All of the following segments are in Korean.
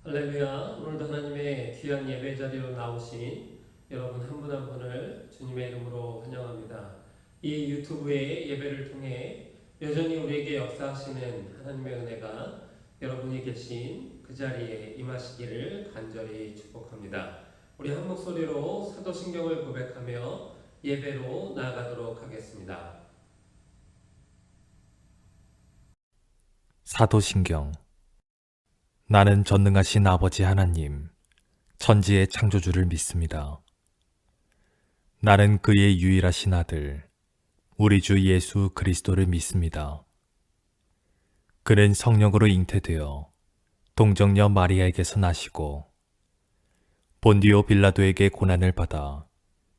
할렐루야. 오늘도 하나님의 귀한 예배 자리로 나오신 여러분 한 분 한 분을 주님의 이름으로 환영합니다. 이 유튜브의 예배를 통해 여전히 우리에게 역사하시는 하나님의 은혜가 여러분이 계신 그 자리에 임하시기를 간절히 축복합니다. 우리 한 목소리로 사도신경을 고백하며 예배로 나아가도록 하겠습니다. 사도신경. 나는 전능하신 아버지 하나님, 천지의 창조주를 믿습니다. 나는 그의 유일하신 아들, 우리 주 예수 그리스도를 믿습니다. 그는 성령으로 잉태되어 동정녀 마리아에게서 나시고 본디오 빌라도에게 고난을 받아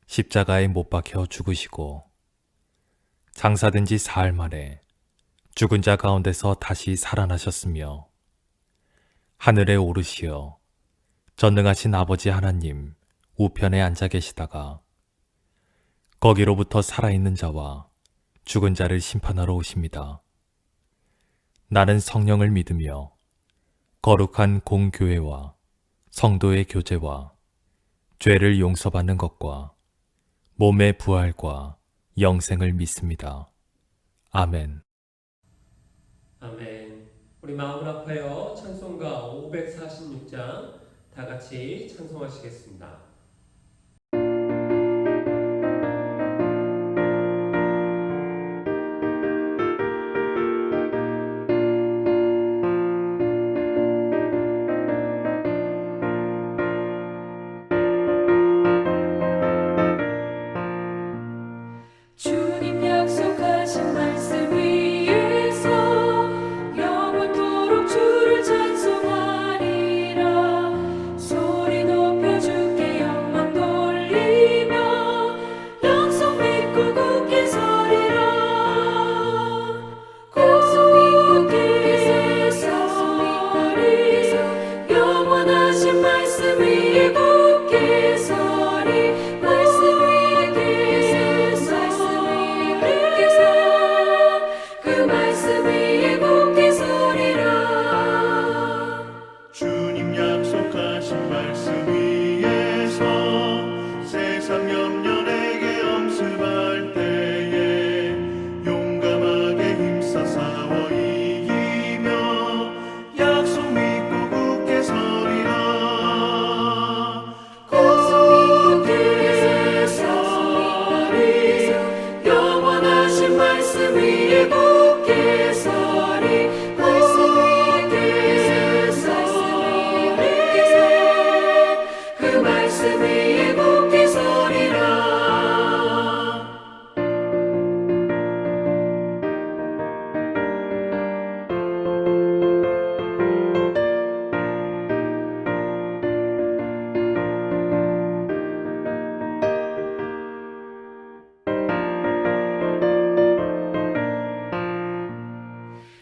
십자가에 못 박혀 죽으시고 장사된 지 사흘 만에 죽은 자 가운데서 다시 살아나셨으며 하늘에 오르시어 전능하신 아버지 하나님 우편에 앉아 계시다가 거기로부터 살아있는 자와 죽은 자를 심판하러 오십니다. 나는 성령을 믿으며 거룩한 공교회와 성도의 교제와 죄를 용서받는 것과 몸의 부활과 영생을 믿습니다. 아멘. 아멘. 우리 마음을 아파요. 찬송가 546장 다 같이 찬송하시겠습니다. 주님 약속하신 말씀 위에서 영원토록 주를 찬송하리라. 소리 높여 주께 영광 돌리며 약속 믿고 굳게 서리라. 굳게 서리 영원하신 말씀 위에 굳게 서리. 그 말씀 위에 굳게 서리라. 주님 약속하신 말씀 위에서 세상 염려 내게 엄습할 때에 용감하게 힘써 싸워 이기며 약속 믿고 굳게 서리라. 굳게 서리 영원하신 말씀 위에 굳게 서리. 굳게 서리 그 말씀 위에 굳게 서리라.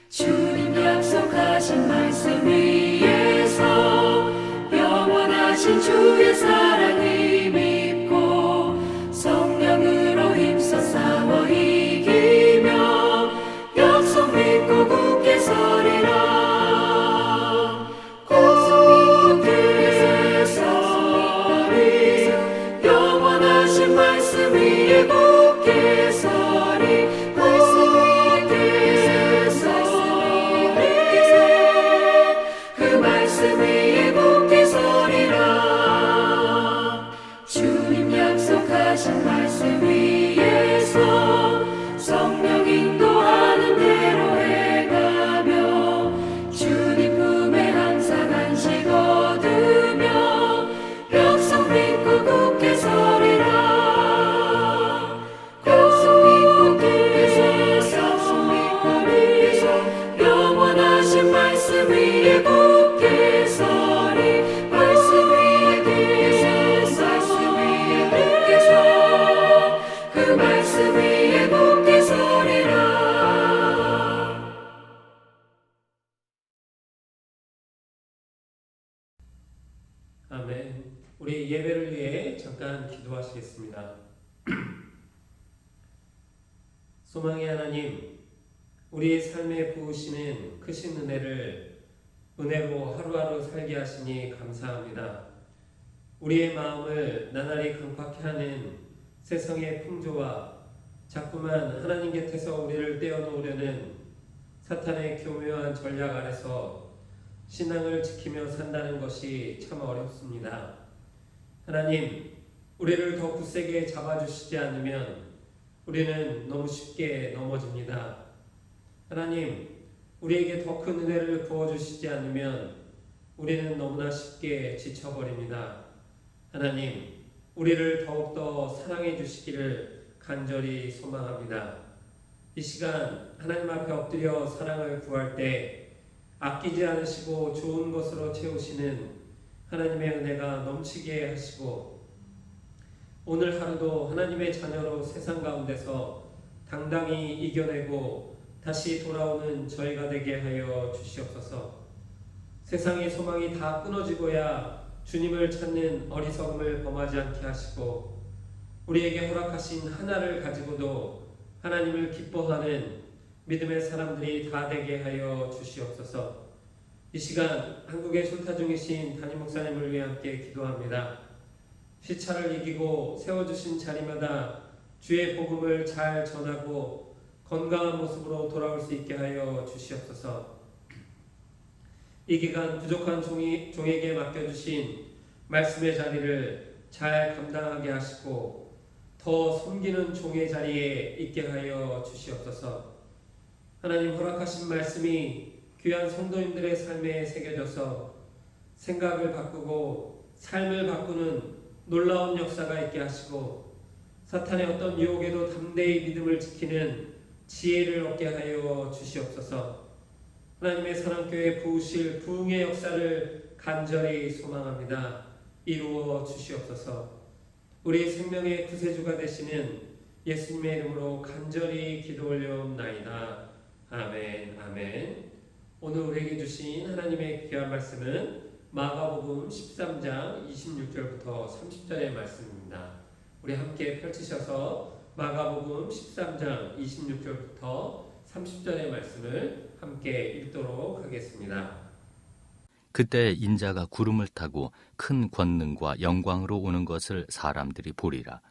주님 약속하신 말씀 위에서 영원하신 주의 사랑을 믿고 성령으로 힘써 싸워 이기며 약속 믿고 굳게 서리라. 굳게 서리 영원하신 말씀 위에 굳게 서리. 그 말씀 위에 굳게 서리라. 주님 약속하신 말씀 위에서 성령 인도하는 대로 행하며 주님 품에 항상 안식 얻으며 약속 믿고 굳게 서리라. 굳게 서리 영원하신 말씀 위에 굳게 서리. 말씀 위에 굳게 서 그 말씀 위에 굳게 서리라. 아멘. 우리 예배를 위해 잠깐 기도하시겠습니다. 소망의 하나님, 우리의 삶에 부으시는 크신 은혜를 은혜로 하루하루 살게 하시니 감사합니다. 우리의 마음을 나날이 강팍해 하는 세상의 풍조와 자꾸만 하나님 곁에서 우리를 떼어놓으려는 사탄의 교묘한 전략 아래서 신앙을 지키며 산다는 것이 참 어렵습니다. 하나님, 우리를 더 굳세게 잡아주시지 않으면 우리는 너무 쉽게 넘어집니다. 하나님, 우리에게 더 큰 은혜를 부어주시지 않으면 우리는 너무나 쉽게 지쳐버립니다. 하나님, 우리를 더욱더 사랑해 주시기를 간절히 소망합니다. 이 시간 하나님 앞에 엎드려 사랑을 구할 때 아끼지 않으시고 좋은 것으로 채우시는 하나님의 은혜가 넘치게 하시고 오늘 하루도 하나님의 자녀로 세상 가운데서 당당히 이겨내고 다시 돌아오는 저희가 되게 하여 주시옵소서. 세상의 소망이 다 끊어지고야 주님을 찾는 어리석음을 범하지 않게 하시고 우리에게 허락하신 하나를 가지고도 하나님을 기뻐하는 믿음의 사람들이 다 되게 하여 주시옵소서. 이 시간 한국에 출타 중이신 담임 목사님을 위해 함께 기도합니다. 시차를 이기고 세워주신 자리마다 주의 복음을 잘 전하고 건강한 모습으로 돌아올 수 있게 하여 주시옵소서. 이 기간 부족한 종에게 맡겨주신 말씀의 자리를 잘 감당하게 하시고 더 섬기는 종의 자리에 있게 하여 주시옵소서. 하나님 허락하신 말씀이 귀한 성도님들의 삶에 새겨져서 생각을 바꾸고 삶을 바꾸는 놀라운 역사가 있게 하시고 사탄의 어떤 유혹에도 담대히 믿음을 지키는 지혜를 얻게 하여 주시옵소서. 하나님의 사랑교회 부으실 부흥의 역사를 간절히 소망합니다. 이루어 주시옵소서. 우리 생명의 구세주가 되시는 예수님의 이름으로 간절히 기도 올려옵나이다. 아멘. 아멘. 오늘 우리에게 주신 하나님의 귀한 말씀은 마가복음 13장 26절부터 30절의 말씀입니다. 우리 함께 펼치셔서 마가복음 13장 26절부터 30절의 말씀을 함께 읽도록 하겠습니다. 그때 인자가 구름을 타고 큰 권능과 영광으로 오는 것을 사람들이 보리라.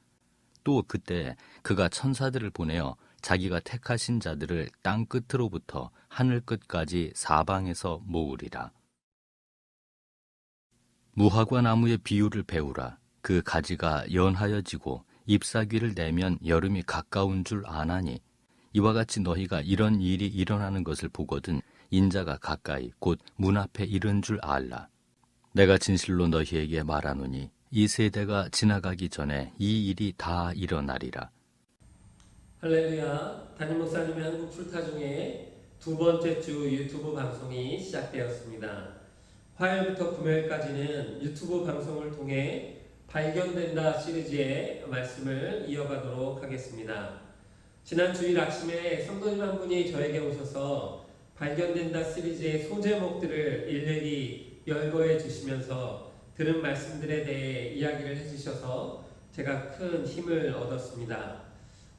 또 그때 그가 천사들을 보내어 자기가 택하신 자들을 땅 끝으로부터 하늘 끝까지 사방에서 모으리라. 무화과 나무의 비유를 배우라. 그 가지가 연하여지고 잎사귀를 내면 여름이 가까운 줄 아나니 이와 같이 너희가 이런 일이 일어나는 것을 보거든 인자가 가까이 곧 문 앞에 이른 줄 알라. 내가 진실로 너희에게 말하노니 이 세대가 지나가기 전에 이 일이 다 일어나리라. 할렐루야. 담임 목사님의 한국 출타 중에 두 번째 주 유튜브 방송이 시작되었습니다. 화요일부터 금요일까지는 유튜브 방송을 통해 발견된다 시리즈의 말씀을 이어가도록 하겠습니다. 지난 주일 아침에 성도님 한 분이 저에게 오셔서 발견된다 시리즈의 소제목들을 일일이 열거해 주시면서 들은 말씀들에 대해 이야기를 해주셔서 제가 큰 힘을 얻었습니다.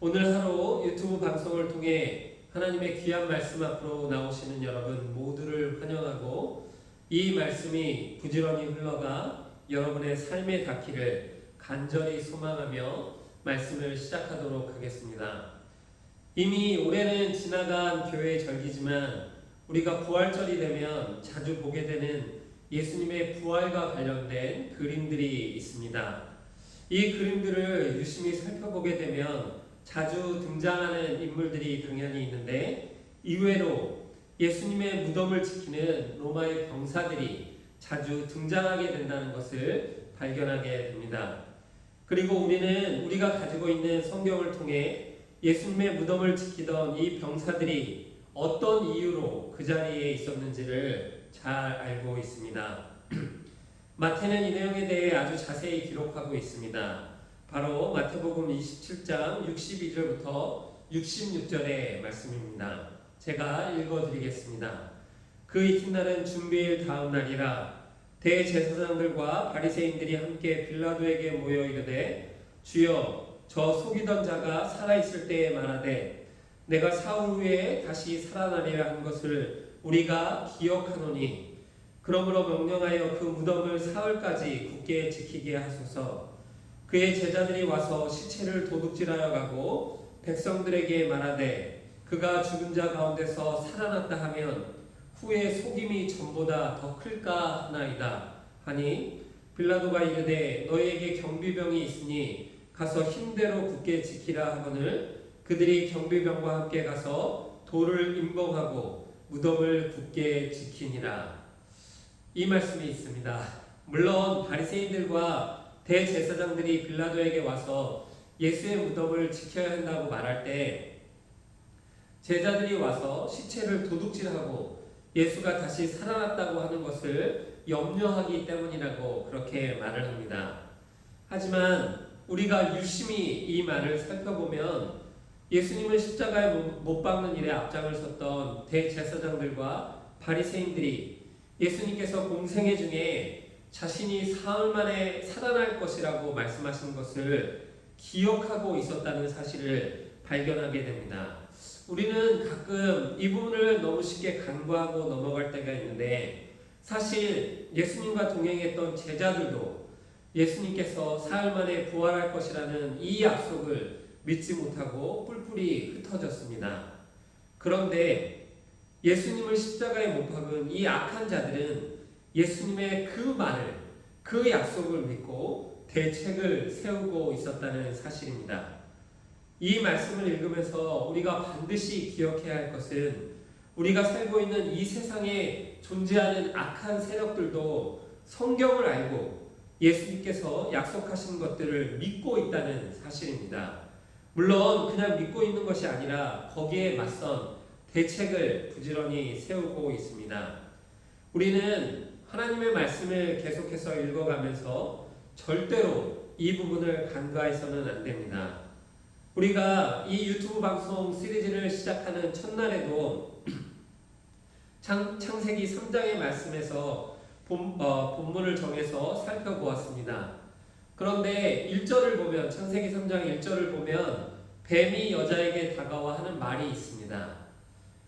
오늘 하루 유튜브 방송을 통해 하나님의 귀한 말씀 앞으로 나오시는 여러분 모두를 환영하고 이 말씀이 부지런히 흘러가 여러분의 삶에 닿기를 간절히 소망하며 말씀을 시작하도록 하겠습니다. 이미 올해는 지나간 교회의 절기지만 우리가 부활절이 되면 자주 보게 되는 예수님의 부활과 관련된 그림들이 있습니다. 이 그림들을 유심히 살펴보게 되면 자주 등장하는 인물들이 당연히 있는데 이외로 예수님의 무덤을 지키는 로마의 병사들이 자주 등장하게 된다는 것을 발견하게 됩니다. 그리고 우리는 우리가 가지고 있는 성경을 통해 예수님의 무덤을 지키던 이 병사들이 어떤 이유로 그 자리에 있었는지를 잘 알고 있습니다. 마태는 이 내용에 대해 아주 자세히 기록하고 있습니다. 바로 마태복음 27장 62절부터 66절의 말씀입니다. 제가 읽어드리겠습니다. 그 이튿날은 준비일 다음 날이라 대제사장들과 바리새인들이 함께 빌라도에게 모여 이르되 주여 저 속이던 자가 살아있을 때에 말하되 내가 사흘 후에 다시 살아나리라 한 것을 우리가 기억하노니 그러므로 명령하여 그 무덤을 사흘까지 굳게 지키게 하소서. 그의 제자들이 와서 시체를 도둑질하여 가고 백성들에게 말하되 그가 죽은 자 가운데서 살아났다 하면 후에 속임이 전보다 더 클까 하나이다 하니 빌라도가 이르되 너희에게 경비병이 있으니 가서 힘대로 굳게 지키라 하거늘 그들이 경비병과 함께 가서 돌을 임봉하고 무덤을 굳게 지키니라. 이 말씀이 있습니다. 물론 바리새인들과 대제사장들이 빌라도에게 와서 예수의 무덤을 지켜야 한다고 말할 때 제자들이 와서 시체를 도둑질하고 예수가 다시 살아났다고 하는 것을 염려하기 때문이라고 그렇게 말을 합니다. 하지만 우리가 유심히 이 말을 살펴보면 예수님을 십자가에 못 박는 일에 앞장을 섰던 대제사장들과 바리새인들이 예수님께서 공생애 중에 자신이 사흘 만에 살아날 것이라고 말씀하신 것을 기억하고 있었다는 사실을 발견하게 됩니다. 우리는 가끔 이 부분을 너무 쉽게 간과하고 넘어갈 때가 있는데 사실 예수님과 동행했던 제자들도 예수님께서 사흘 만에 부활할 것이라는 이 약속을 믿지 못하고 뿔뿔이 흩어졌습니다. 그런데 예수님을 십자가에 못 박은 이 악한 자들은 예수님의 그 말을, 그 약속을 믿고 대책을 세우고 있었다는 사실입니다. 이 말씀을 읽으면서 우리가 반드시 기억해야 할 것은 우리가 살고 있는 이 세상에 존재하는 악한 세력들도 성경을 알고 예수님께서 약속하신 것들을 믿고 있다는 사실입니다. 물론 그냥 믿고 있는 것이 아니라 거기에 맞선 대책을 부지런히 세우고 있습니다. 우리는 하나님의 말씀을 계속해서 읽어가면서 절대로 이 부분을 간과해서는 안 됩니다. 우리가 이 유튜브 방송 시리즈를 시작하는 첫날에도 창세기 3장의 말씀에서 본문을 정해서 살펴보았습니다. 그런데 1절을 보면 창세기 3장 1절을 보면 뱀이 여자에게 다가와 하는 말이 있습니다.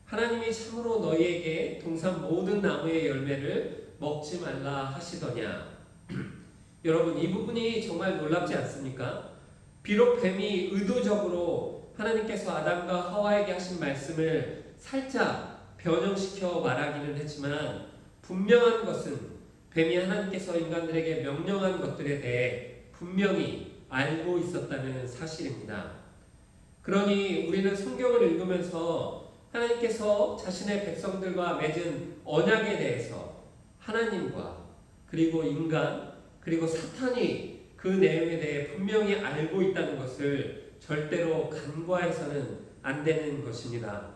하나님이 참으로 너희에게 동산 모든 나무의 열매를 먹지 말라 하시더냐. 여러분 이 부분이 정말 놀랍지 않습니까? 비록 뱀이 의도적으로 하나님께서 아담과 하와에게 하신 말씀을 살짝 변형시켜 말하기는 했지만 분명한 것은 뱀이 하나님께서 인간들에게 명령한 것들에 대해 분명히 알고 있었다는 사실입니다. 그러니 우리는 성경을 읽으면서 하나님께서 자신의 백성들과 맺은 언약에 대해서 하나님과 그리고 인간 그리고 사탄이 그 내용에 대해 분명히 알고 있다는 것을 절대로 간과해서는 안 되는 것입니다.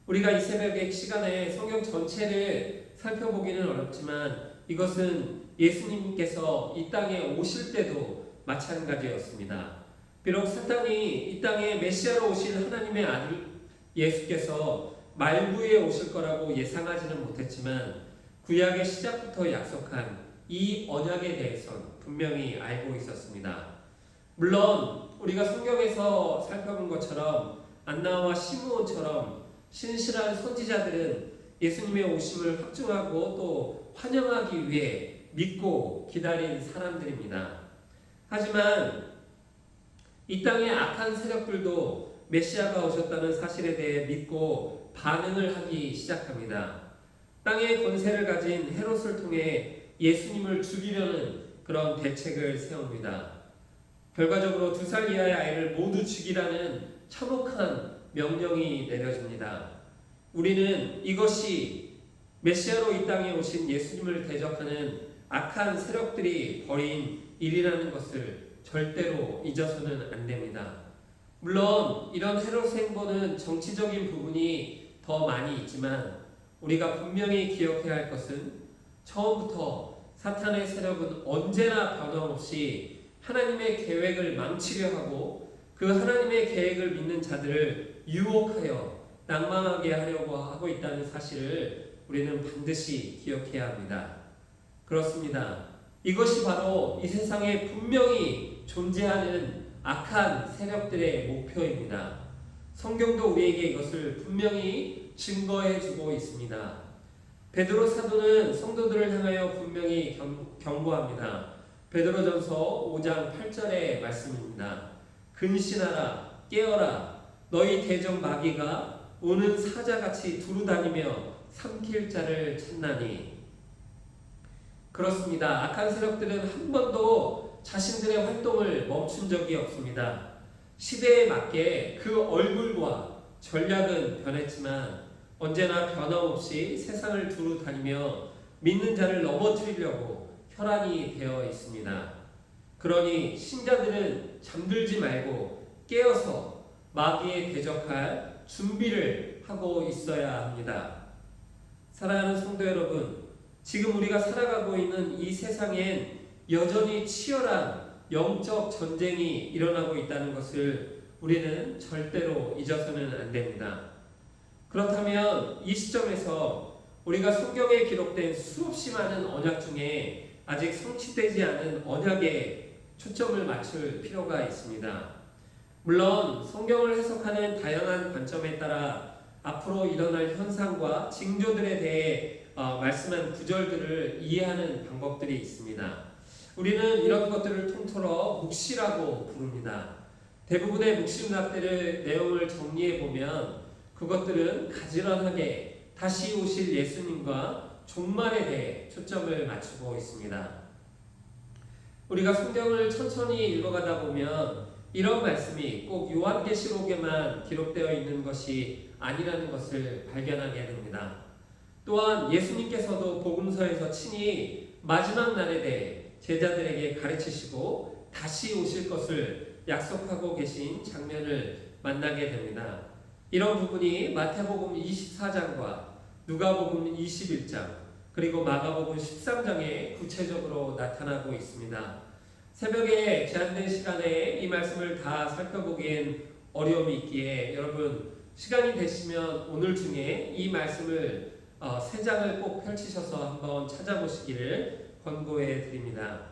우리가 이 새벽의 시간에 성경 전체를 살펴보기는 어렵지만 이것은 예수님께서 이 땅에 오실 때도 마찬가지였습니다. 비록 사탄이 이 땅에 메시아로 오실 하나님의 아들 예수께서 말구에 오실 거라고 예상하지는 못했지만 구약의 시작부터 약속한 이 언약에 대해서는 분명히 알고 있었습니다. 물론 우리가 성경에서 살펴본 것처럼 안나와 시므온처럼 신실한 선지자들은 예수님의 오심을 확증하고 또 환영하기 위해 믿고 기다린 사람들입니다. 하지만 이 땅의 악한 세력들도 메시아가 오셨다는 사실에 대해 믿고 반응을 하기 시작합니다. 땅의 권세를 가진 헤롯을 통해 예수님을 죽이려는 그런 대책을 세웁니다. 결과적으로 2살 이하의 아이를 모두 죽이라는 참혹한 명령이 내려집니다. 우리는 이것이 메시아로 이 땅에 오신 예수님을 대적하는 악한 세력들이 벌인 일이라는 것을 절대로 잊어서는 안 됩니다. 물론 이런 헤롯의 행보는 정치적인 부분이 더 많이 있지만 우리가 분명히 기억해야 할 것은 처음부터 사탄의 세력은 언제나 변함없이 하나님의 계획을 망치려 하고 그 하나님의 계획을 믿는 자들을 유혹하여 낭망하게 하려고 하고 있다는 사실을 우리는 반드시 기억해야 합니다. 그렇습니다. 이것이 바로 이 세상에 분명히 존재하는 악한 세력들의 목표입니다. 성경도 우리에게 이것을 분명히 증거해 주고 있습니다. 베드로 사도는 성도들을 향하여 분명히 경고합니다. 베드로전서 5장 8절의 말씀입니다. 근신하라, 깨어라, 너희 대적 마귀가 오는 사자같이 두루다니며 삼킬 자를 찾나니. 그렇습니다. 악한 세력들은 한 번도 자신들의 활동을 멈춘 적이 없습니다. 시대에 맞게 그 얼굴과 전략은 변했지만 언제나 변함없이 세상을 두루 다니며 믿는 자를 넘어뜨리려고 혈안이 되어 있습니다. 그러니 신자들은 잠들지 말고 깨어서 마귀에 대적할 준비를 하고 있어야 합니다. 사랑하는 성도 여러분, 지금 우리가 살아가고 있는 이 세상엔 여전히 치열한 영적 전쟁이 일어나고 있다는 것을 우리는 절대로 잊어서는 안 됩니다. 그렇다면 이 시점에서 우리가 성경에 기록된 수없이 많은 언약 중에 아직 성취되지 않은 언약에 초점을 맞출 필요가 있습니다. 물론 성경을 해석하는 다양한 관점에 따라 앞으로 일어날 현상과 징조들에 대해 말씀한 구절들을 이해하는 방법들이 있습니다. 우리는 이런 것들을 통틀어 묵시라고 부릅니다. 대부분의 묵시문학들의 내용을 정리해 보면 그것들은 가지런하게 다시 오실 예수님과 종말에 대해 초점을 맞추고 있습니다. 우리가 성경을 천천히 읽어가다 보면 이런 말씀이 꼭 요한계시록에만 기록되어 있는 것이 아니라는 것을 발견하게 됩니다. 또한 예수님께서도 복음서에서 친히 마지막 날에 대해 제자들에게 가르치시고 다시 오실 것을 약속하고 계신 장면을 만나게 됩니다. 이런 부분이 마태복음 24장과 누가복음 21장 그리고 마가복음 13장에 구체적으로 나타나고 있습니다. 새벽에 제한된 시간에 이 말씀을 다 살펴보기엔 어려움이 있기에 여러분 시간이 되시면 오늘 중에 이 말씀을 3장을 꼭 펼치셔서 한번 찾아보시기를 권고해 드립니다.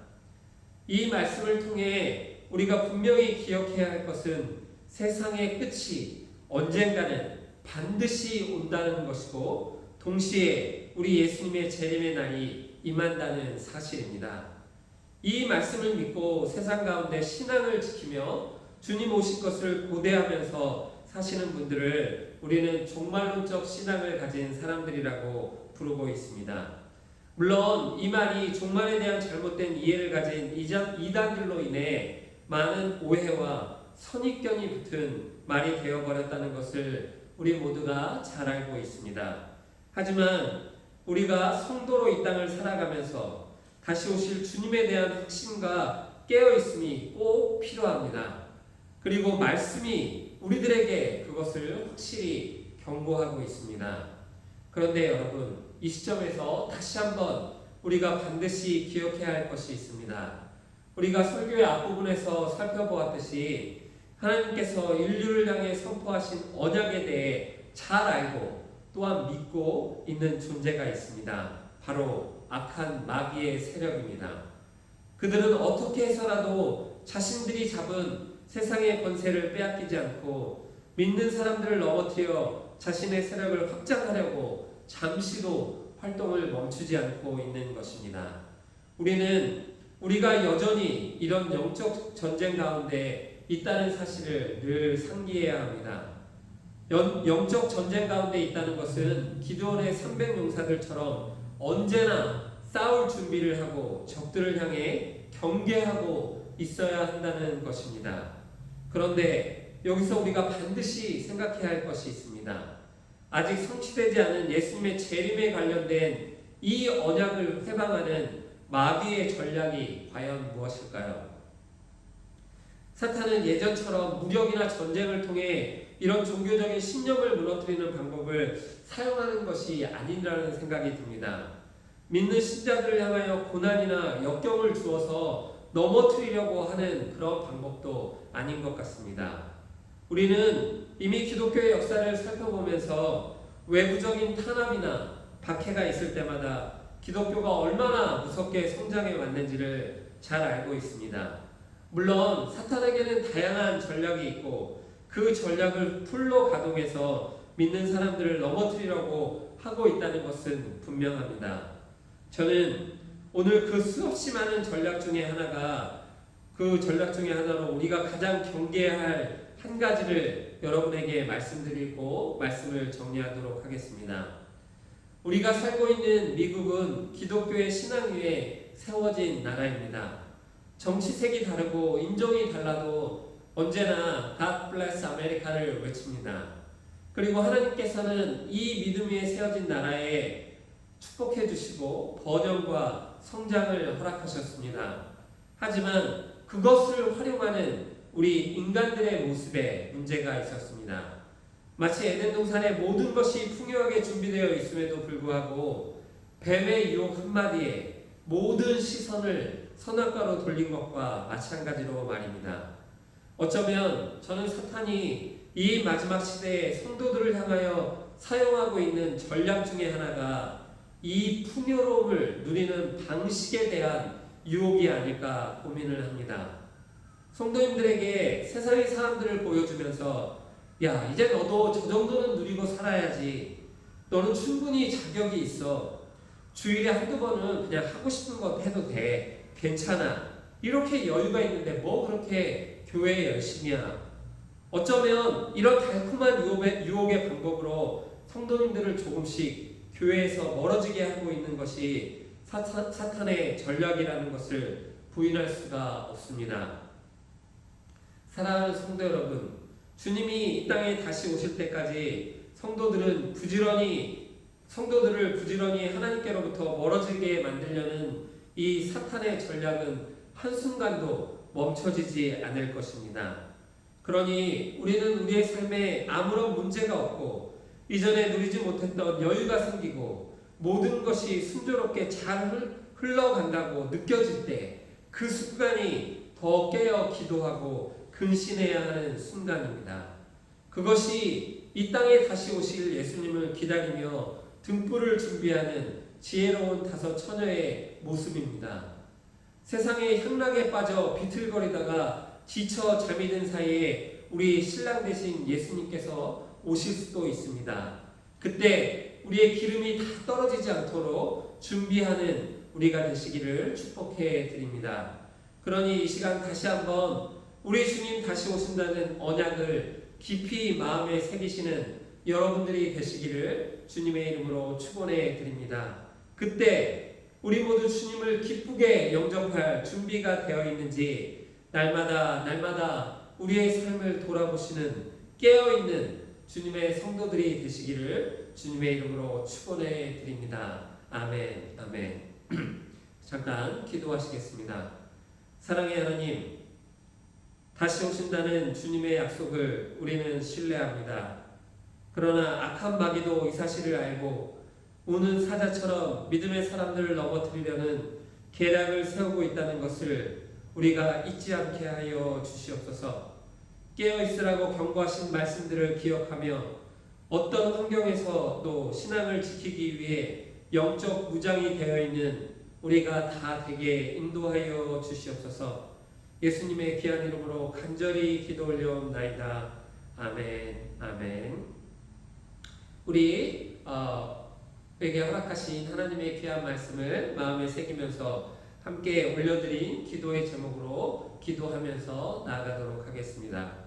이 말씀을 통해 우리가 분명히 기억해야 할 것은 세상의 끝이 언젠가는 반드시 온다는 것이고 동시에 우리 예수님의 재림의 날이 임한다는 사실입니다. 이 말씀을 믿고 세상 가운데 신앙을 지키며 주님 오실 것을 고대하면서 사시는 분들을 우리는 종말론적 신앙을 가진 사람들이라고 부르고 있습니다. 물론 이 말이 종말에 대한 잘못된 이해를 가진 이단들로 인해 많은 오해와 선입견이 붙은 말이 되어버렸다는 것을 우리 모두가 잘 알고 있습니다. 하지만 우리가 성도로 이 땅을 살아가면서 다시 오실 주님에 대한 확신과 깨어있음이 꼭 필요합니다. 그리고 말씀이 우리들에게 그것을 확실히 경고하고 있습니다. 그런데 여러분, 이 시점에서 다시 한번 우리가 반드시 기억해야 할 것이 있습니다. 우리가 설교의 앞부분에서 살펴보았듯이 하나님께서 인류를 향해 선포하신 언약에 대해 잘 알고 또한 믿고 있는 존재가 있습니다. 바로 악한 마귀의 세력입니다. 그들은 어떻게 해서라도 자신들이 잡은 세상의 권세를 빼앗기지 않고 믿는 사람들을 넘어뜨려 자신의 세력을 확장하려고 잠시도 활동을 멈추지 않고 있는 것입니다. 우리가 여전히 이런 영적 전쟁 가운데 있다는 사실을 늘 상기해야 합니다. 영적 전쟁 가운데 있다는 것은 기드온의 300용사들처럼 언제나 싸울 준비를 하고 적들을 향해 경계하고 있어야 한다는 것입니다. 그런데 여기서 우리가 반드시 생각해야 할 것이 있습니다. 아직 성취되지 않은 예수님의 재림에 관련된 이 언약을 회방하는 마귀의 전략이 과연 무엇일까요? 사탄은 예전처럼 무력이나 전쟁을 통해 이런 종교적인 신념을 무너뜨리는 방법을 사용하는 것이 아니라는 생각이 듭니다. 믿는 신자들을 향하여 고난이나 역경을 주어서 넘어뜨리려고 하는 그런 방법도 아닌 것 같습니다. 우리는 이미 기독교의 역사를 살펴보면서 외부적인 탄압이나 박해가 있을 때마다 기독교가 얼마나 무섭게 성장해 왔는지를 잘 알고 있습니다. 물론 사탄에게는 다양한 전략이 있고 그 전략을 풀로 가동해서 믿는 사람들을 넘어뜨리려고 하고 있다는 것은 분명합니다. 저는 오늘 그 수없이 많은 전략 중에 하나로 우리가 가장 경계해야 할 한 가지를 여러분에게 말씀드리고 말씀을 정리하도록 하겠습니다. 우리가 살고 있는 미국은 기독교의 신앙 위에 세워진 나라입니다. 정치색이 다르고 인종이 달라도 언제나 God bless America를 외칩니다. 그리고 하나님께서는 이 믿음 위에 세워진 나라에 축복해 주시고 번영과 성장을 허락하셨습니다. 하지만 그것을 활용하는 우리 인간들의 모습에 문제가 있었습니다. 마치 에덴 동산에 모든 것이 풍요하게 준비되어 있음에도 불구하고 뱀의 유혹 한마디에 모든 시선을 선악과로 돌린 것과 마찬가지로 말입니다. 어쩌면 저는 사탄이 이 마지막 시대에 성도들을 향하여 사용하고 있는 전략 중에 하나가 이 풍요로움을 누리는 방식에 대한 유혹이 아닐까 고민을 합니다. 성도님들에게 세상의 사람들을 보여주면서 야, 이제 너도 저 정도는 누리고 살아야지. 너는 충분히 자격이 있어. 주일에 한두 번은 그냥 하고 싶은 것 해도 돼. 괜찮아. 이렇게 여유가 있는데 뭐 그렇게 교회에 열심이야. 어쩌면 이런 달콤한 유혹의 방법으로 성도님들을 조금씩 교회에서 멀어지게 하고 있는 것이 사탄의 전략이라는 것을 부인할 수가 없습니다. 사랑하는 성도 여러분, 주님이 이 땅에 다시 오실 때까지 성도들을 부지런히 하나님께로부터 멀어지게 만들려는 이 사탄의 전략은 한순간도 멈춰지지 않을 것입니다. 그러니 우리는 우리의 삶에 아무런 문제가 없고 이전에 누리지 못했던 여유가 생기고 모든 것이 순조롭게 잘 흘러간다고 느껴질 때 그 순간이 더 깨어 기도하고 근신해야 하는 순간입니다. 그것이 이 땅에 다시 오실 예수님을 기다리며 등불을 준비하는 지혜로운 5 처녀의 모습입니다. 세상의 향락에 빠져 비틀거리다가 지쳐 잠이 든 사이에 우리 신랑 되신 예수님께서 오실 수도 있습니다. 그때 우리의 기름이 다 떨어지지 않도록 준비하는 우리가 되시기를 축복해 드립니다. 그러니 이 시간 다시 한번 우리 주님 다시 오신다는 언약을 깊이 마음에 새기시는 여러분들이 되시기를 주님의 이름으로 축원해 드립니다. 그때 우리 모두 주님을 기쁘게 영접할 준비가 되어 있는지 날마다 우리의 삶을 돌아보시는 깨어있는 주님의 성도들이 되시기를 주님의 이름으로 축원해 드립니다. 아멘, 아멘. 잠깐 기도하시겠습니다. 사랑의 하나님, 다시 오신다는 주님의 약속을 우리는 신뢰합니다. 그러나 악한 마귀도 이 사실을 알고 우는 사자처럼 믿음의 사람들을 넘어뜨리려는 계략을 세우고 있다는 것을 우리가 잊지 않게 하여 주시옵소서. 깨어있으라고 경고하신 말씀들을 기억하며 어떤 환경에서도 신앙을 지키기 위해 영적 무장이 되어 있는 우리가 다 되게 인도하여 주시옵소서. 예수님의 귀한 이름으로 간절히 기도 올려옵나이다. 아멘, 아멘. 우리 에게 허락하신 하나님의 귀한 말씀을 마음에 새기면서 함께 올려드린 기도의 제목으로 기도하면서 나아가도록 하겠습니다.